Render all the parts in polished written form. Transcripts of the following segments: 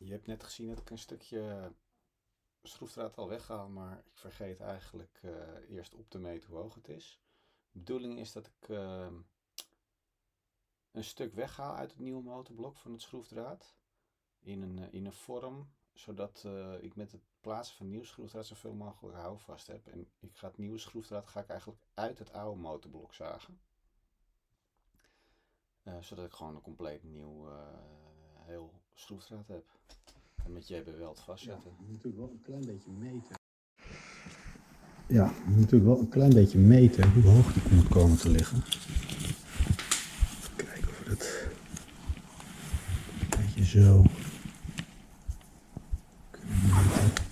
Je hebt net gezien dat ik een stukje schroefdraad al weghaal, maar ik vergeet eigenlijk eerst op te meten hoe hoog het is. De bedoeling is dat ik een stuk weghaal uit het nieuwe motorblok van het schroefdraad in een vorm, zodat ik met het plaatsen van nieuw schroefdraad zoveel mogelijk houvast heb. En ik ga het nieuwe schroefdraad eigenlijk uit het oude motorblok zagen. Zodat ik gewoon een compleet nieuw heel schroefdraad heb. En met JB Weld vastzetten. Ja, je moet natuurlijk wel een klein beetje meten. Ja, je moet natuurlijk wel een klein beetje meten hoe hoog die moet komen te liggen. Even kijken of we het een beetje zo kunnen meten.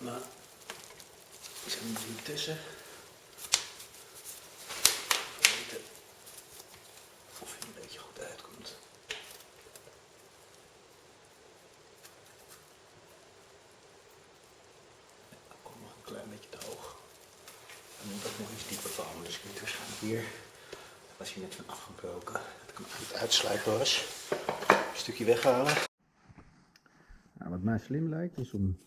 Nou, ik zet hem er hier tussen. Weten of hij een beetje goed uitkomt. Ja, dan komt nog een klein beetje te hoog. Dan moet ook nog iets dieper komen, dus ik moet waarschijnlijk hier. Daar was hij net van afgebroken. Dat ik hem aan het uitslijpen was. Een stukje weghalen. Nou, wat mij slim lijkt is om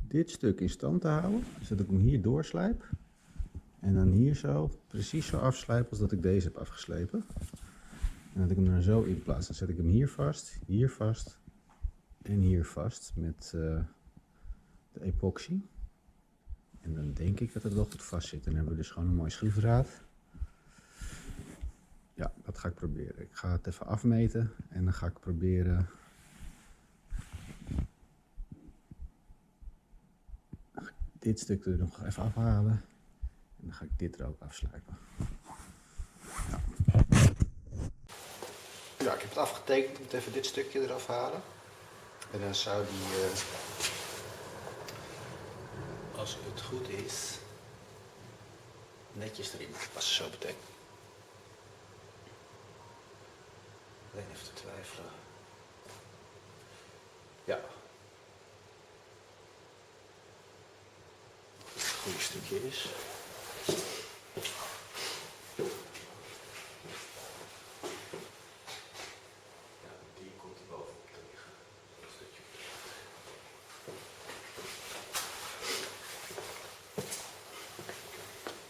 dit stuk in stand te houden, zodat ik hem hier doorslijp. En dan hier zo, precies zo afslijpen als dat ik deze heb afgeslepen. En dat ik hem er zo in plaats. Dan zet ik hem hier vast en hier vast met de epoxy. En dan denk ik dat het wel goed vast zit. En dan hebben we dus gewoon een mooi schroefdraad. Ja, dat ga ik proberen. Ik ga het even afmeten en dan ga ik proberen dit stuk er nog even afhalen. En dan ga ik dit er ook afslijpen. Ja. Ja, ik heb het afgetekend. Ik moet even dit stukje eraf halen. En dan zou die, als het goed is, netjes erin passen, zo betekent. Alleen even te twijfelen. Ja. Of het een goede stukje is. Ja, die komt er bovenop te liggen. Dat stukje.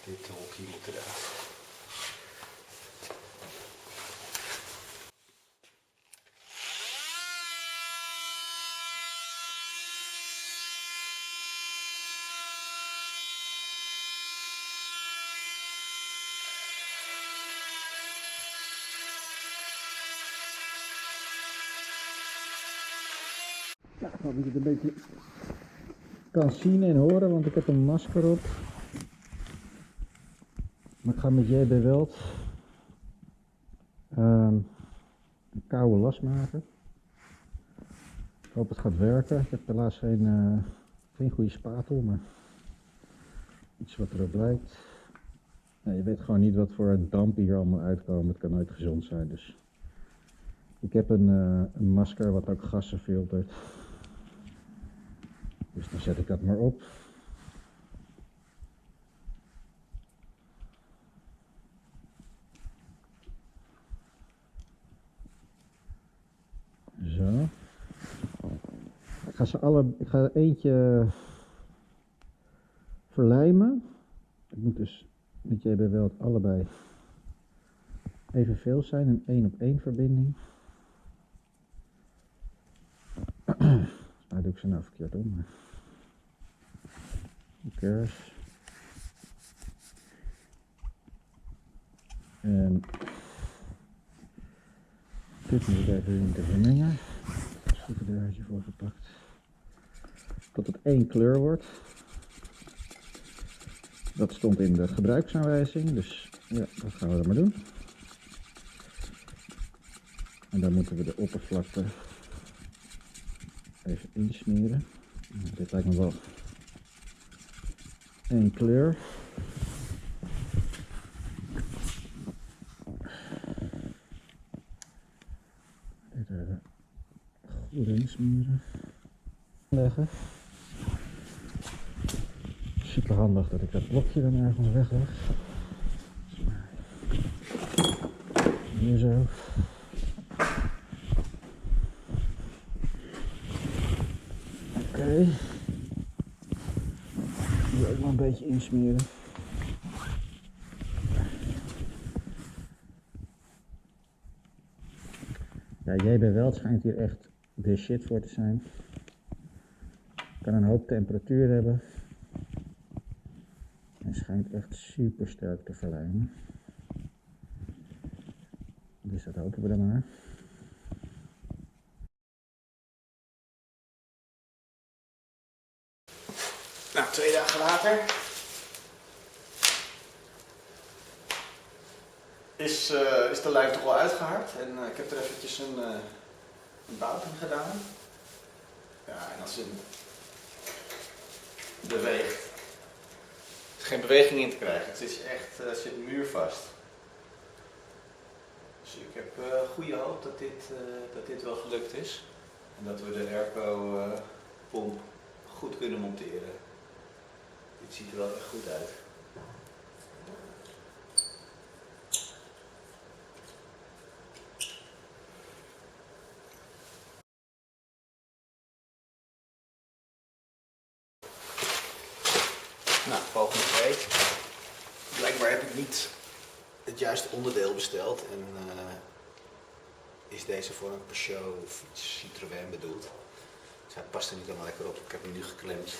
Dit hokje moet eruit. Ja, ik hoop dat je het een beetje kan zien en horen, want ik heb een masker op. Maar ik ga met JB Weld een koude las maken. Ik hoop het gaat werken. Ik heb helaas geen goede spatel, maar iets wat erop lijkt. Ja, je weet gewoon niet wat voor dampen hier allemaal uitkomen. Het kan nooit gezond zijn. Dus ik heb een masker wat ook gassen filtert. Dus dan zet ik dat maar op. Zo. Ik ga eentje verlijmen. Het moet dus met JB Weld allebei evenveel zijn, een 1-op-1 verbinding. Nou doe ik ze nou verkeerd om, maar who cares. En dit moet ik even in de vermenger. Schroevendraadje voor gepakt. Tot het één kleur wordt. Dat stond in de gebruiksaanwijzing, dus ja, dat gaan we dan maar doen. En dan moeten we de oppervlakte even insmeren. Dit lijkt me wel één kleur. Dit even goed insmeren. Leggen. Super handig dat ik dat blokje dan ergens wegleg. Hier zo. Oké. Die ook maar een beetje insmeren. Ja, JB Weld schijnt hier echt de shit voor te zijn. Kan een hoop temperatuur hebben. En schijnt echt super sterk te verlijmen. Dus dat hopen we dan maar. Nou, 2 dagen later is de lijm toch wel uitgehard en ik heb er eventjes een bout in gedaan. Ja, en als het beweegt, er is geen beweging in te krijgen. Het is echt, het zit muurvast. Dus ik heb goede hoop dat dit wel gelukt is. En dat we de airco-pomp goed kunnen monteren. Dit ziet er wel echt goed uit. Nou, volgende week. Blijkbaar heb ik niet het juiste onderdeel besteld en is deze voor een Peugeot of Citroën bedoeld. Dus hij past er niet helemaal lekker op. Ik heb hem nu geklemd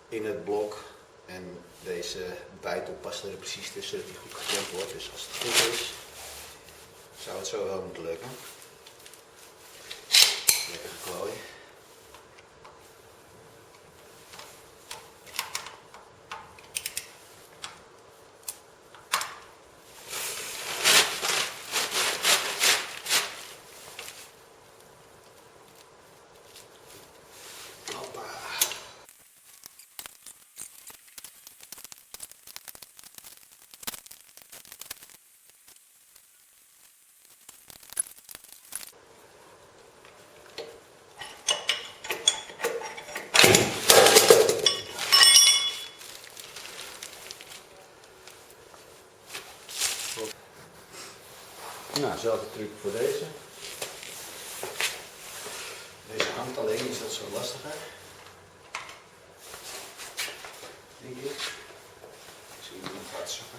in het blok en deze bijtel past er precies tussen dat hij goed geklemd wordt. Dus als het goed is, zou het zo wel moeten lukken. Lekker geklooi. Nou, dezelfde truc voor deze. Deze hangt alleen, is dat zo lastiger. Denk ik. Misschien moet ik hem gaat zakken.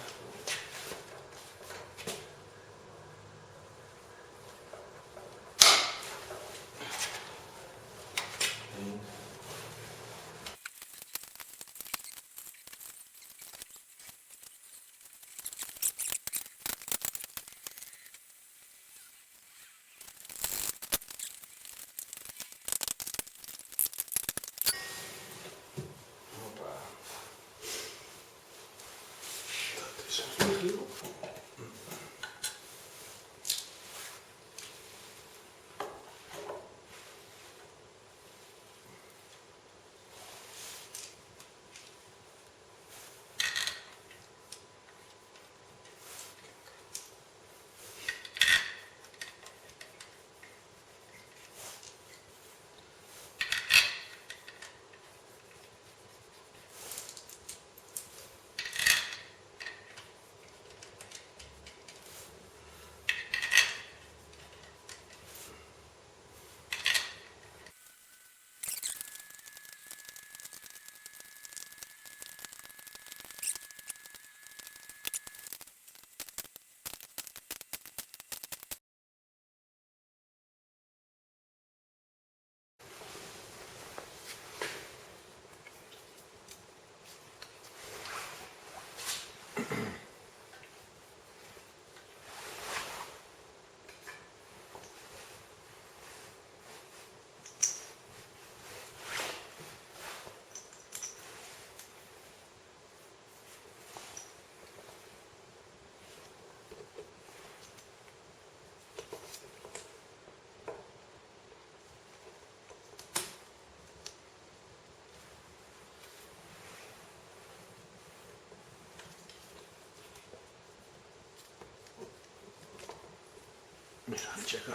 Even checken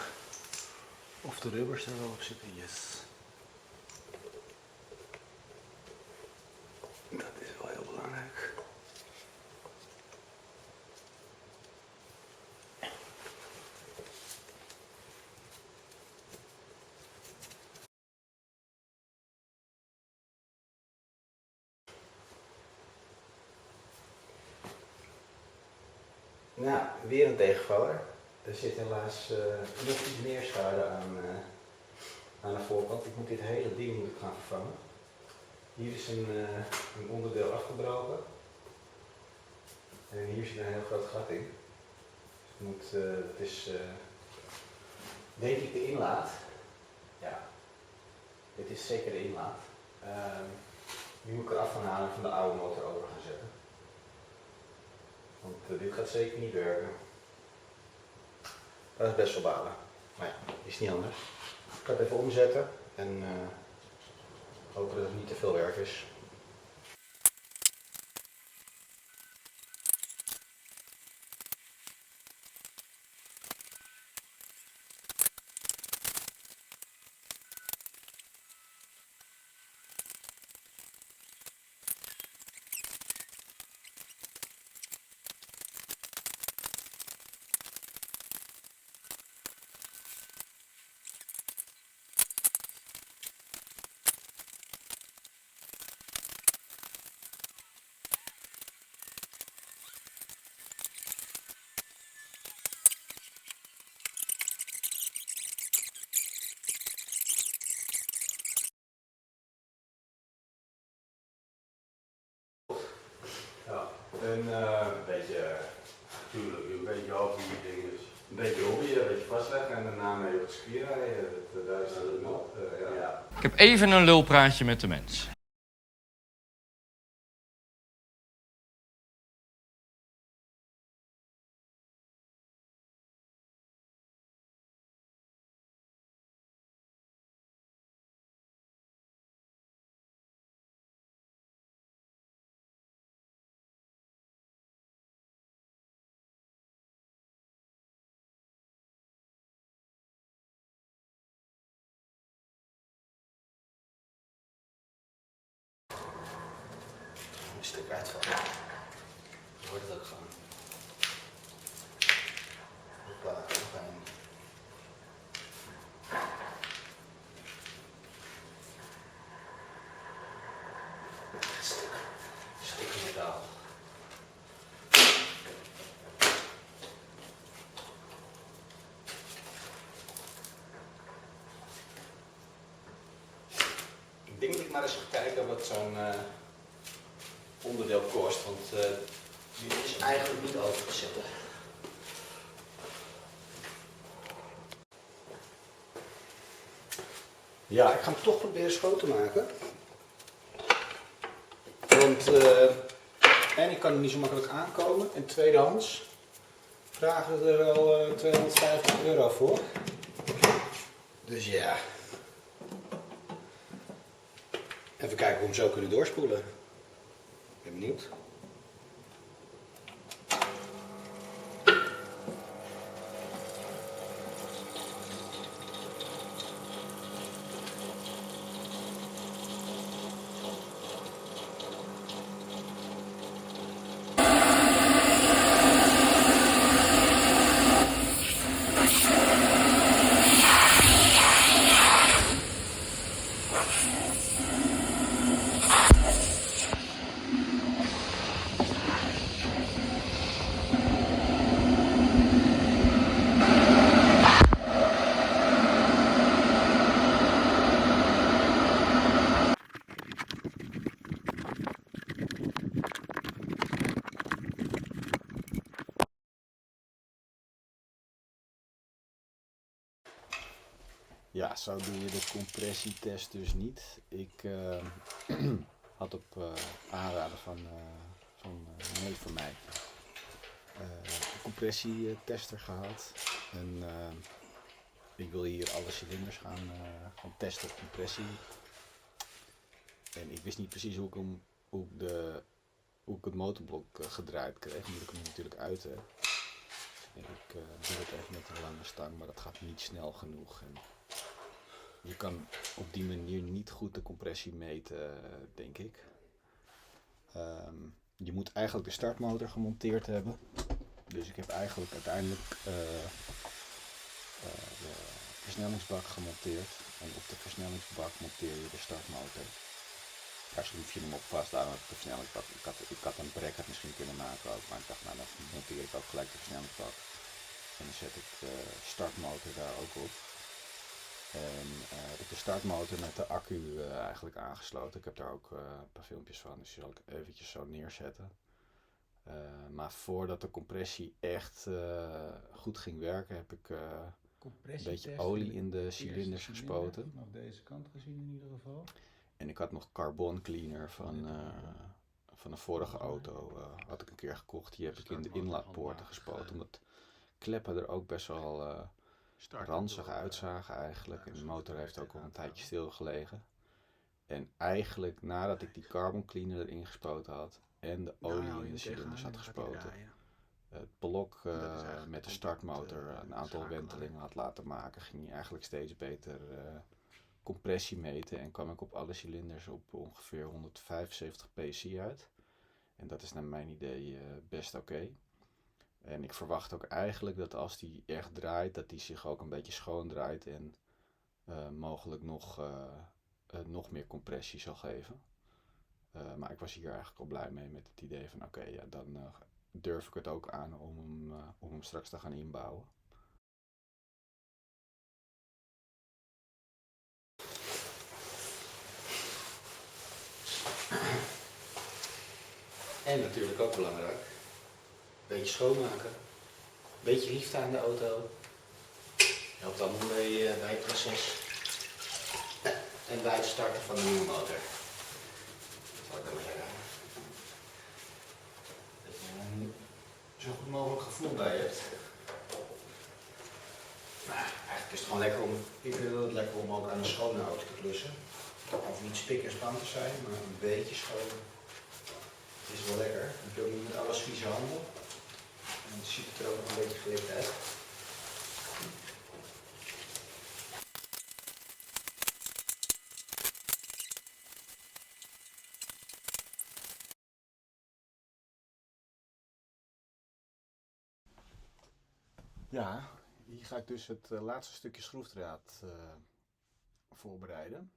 of de rubbers er wel op zitten. Yes. Dat is wel heel belangrijk. Nou, weer een tegenvaller. Er zit helaas nog iets meer schade aan de voorkant. Ik moet dit hele ding gaan vervangen. Hier is een onderdeel afgebroken. En hier zit een heel groot gat in. Dus het is denk ik de inlaat. Ja, dit is zeker de inlaat. Die moet ik eraf gaan halen en van de oude motor over gaan zetten. Want dit gaat zeker niet werken. Dat is best wel balen. Maar ja, is niet anders. Ik ga het even omzetten en hopen dat het niet te veel werk is. Ja, en een beetje, natuurlijk, een beetje hopen die dingen. Dus een beetje hobbyen, een beetje vastleggen en daarna mee op het circuit rijden. Daar is het nog. Ja. Ik heb even een lulpraatje met de mens. Een stuk uitvallen. Dan wordt het ook gewoon. Hopla, nog een. Stuk metaal. Ik denk dat ik maar eens ga kijken wat zo'n onderdeel kost, want dit is eigenlijk niet over te zetten. Ja, ik ga hem toch proberen schoon te maken. Want en ik kan er niet zo makkelijk aankomen. En tweedehands vragen we er wel 250 euro voor. Dus ja. Even kijken hoe we hem zo kunnen doorspoelen. Ik ben benieuwd. Ja, zo doe je de compressietest dus niet. Ik had op aanraden van een neef van mij een compressietester gehaald. En ik wil hier alle cilinders gaan testen op compressie. En ik wist niet precies hoe ik het motorblok gedraaid kreeg. Moet ik hem natuurlijk uiten. En ik doe het even met een lange stang, maar dat gaat niet snel genoeg. En je kan op die manier niet goed de compressie meten, denk ik. Je moet eigenlijk de startmotor gemonteerd hebben. Dus ik heb eigenlijk uiteindelijk de versnellingsbak gemonteerd. En op de versnellingsbak monteer je de startmotor. Daar schroef je hem op vast, daarom heb ik de versnellingsbak. Ik had een bracket misschien kunnen maken ook, maar ik dacht, nou dan monteer ik ook gelijk de versnellingsbak. En dan zet ik de startmotor daar ook op. En heb ik de startmotor met de accu eigenlijk aangesloten. Ik heb daar ook een paar filmpjes van, dus die zal ik eventjes zo neerzetten. Maar voordat de compressie echt goed ging werken, heb ik een beetje olie in de cilinders gespoten. Vanaf deze kant gezien in ieder geval. En ik had nog carbon cleaner van een vorige auto. Had ik een keer gekocht. Die heb ik in de inlaatpoorten gespoten. Omdat kleppen er ook best wel ranzig uitzagen eigenlijk. En de motor heeft ook al een tijdje stilgelegen. En eigenlijk nadat ik die carbon cleaner erin gespoten had en de olie in de cilinders had gespoten, het blok met de startmotor een aantal wentelingen had laten maken, ging hij eigenlijk steeds beter compressie meten en kwam ik op alle cilinders op ongeveer 175 psi uit. En dat is naar mijn idee best oké. En ik verwacht ook eigenlijk dat als die echt draait, dat die zich ook een beetje schoon draait en mogelijk nog meer compressie zal geven. Maar ik was hier eigenlijk al blij mee met het idee van oké, ja, dan durf ik het ook aan om hem straks te gaan inbouwen. En natuurlijk ook belangrijk, een beetje schoonmaken, een beetje liefde aan de auto. Helpt allemaal bij het proces. En bij het starten van de nieuwe motor. Dat zal ik dan maar zeggen. Dat je er zo goed mogelijk gevoel bij hebt. Nou, eigenlijk is het gewoon lekker ik vind het lekker om ook aan een schone auto te klussen. Of niet spik en span te zijn, maar een beetje schoon. Het is wel lekker. Dan heb je ook niet met alles vieze handen. En het ziet er ook nog een beetje gelikt uit. Ja, hier ga ik dus het laatste stukje schroefdraad voorbereiden.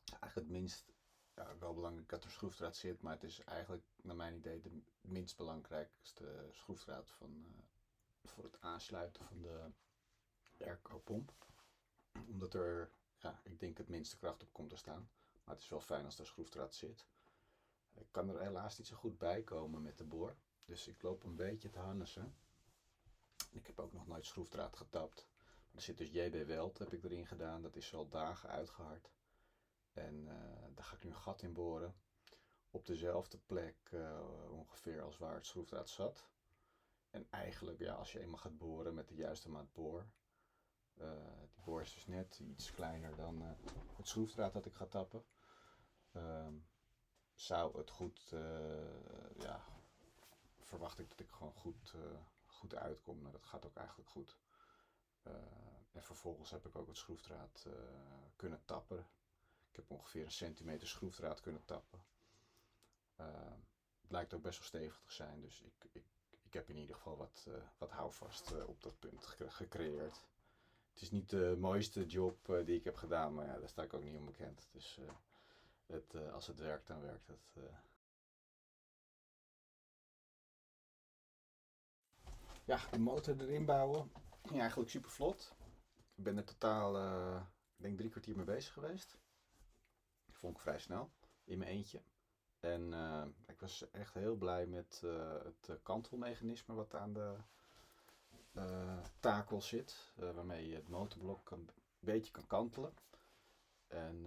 Eigenlijk het minst, ja, wel belangrijk dat er schroefdraad zit, maar het is eigenlijk naar mijn idee de minst belangrijkste schroefdraad voor het aansluiten van de airco-pomp. Omdat er, ja, ik denk het minste kracht op komt te staan. Maar het is wel fijn als er schroefdraad zit. Ik kan er helaas niet zo goed bij komen met de boor. Dus ik loop een beetje te hannissen. Ik heb ook nog nooit schroefdraad getapt. Er zit dus JB Weld heb ik erin gedaan. Dat is al dagen uitgehard. En daar ga ik nu een gat in boren. Op dezelfde plek ongeveer als waar het schroefdraad zat. En eigenlijk, ja, als je eenmaal gaat boren met de juiste maat boor. Die boor is dus net iets kleiner dan het schroefdraad dat ik ga tappen. Zou het goed, ja, verwacht ik dat ik gewoon goed uitkom. Nou, dat gaat ook eigenlijk goed. En vervolgens heb ik ook het schroefdraad kunnen tappen. Ik heb ongeveer 1 centimeter schroefdraad kunnen tappen. Het lijkt ook best wel stevig te zijn, dus ik heb in ieder geval wat houvast op dat punt gecreëerd. Het is niet de mooiste job die ik heb gedaan, maar ja, daar sta ik ook niet onbekend. Dus als het werkt, dan werkt het. Ja, de motor erin bouwen ging eigenlijk super vlot. Ik ben er totaal, ik denk 3 kwartier mee bezig geweest. Dat vond ik vrij snel, in mijn eentje. En ik was echt heel blij met het kantelmechanisme wat aan de takel zit. Waarmee je het motorblok een beetje kan kantelen. En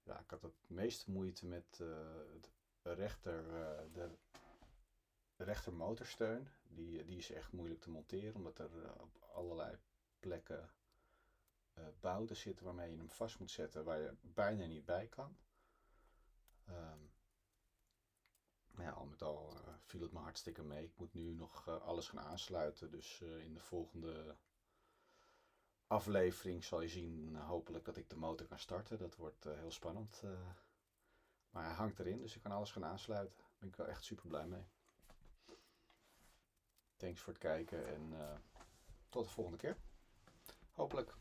ja, ik had het meeste moeite met de rechter motorsteun. Die is echt moeilijk te monteren, omdat er op allerlei plekken bouten zitten waarmee je hem vast moet zetten, waar je bijna niet bij kan. Maar ja, al met al viel het me hartstikke mee. Ik moet nu nog alles gaan aansluiten, dus in de volgende aflevering zal je zien hopelijk dat ik de motor kan starten. Dat wordt heel spannend. Maar hij hangt erin, dus ik kan alles gaan aansluiten. Daar ben ik wel echt super blij mee. Thanks voor het kijken en tot de volgende keer. Hopelijk.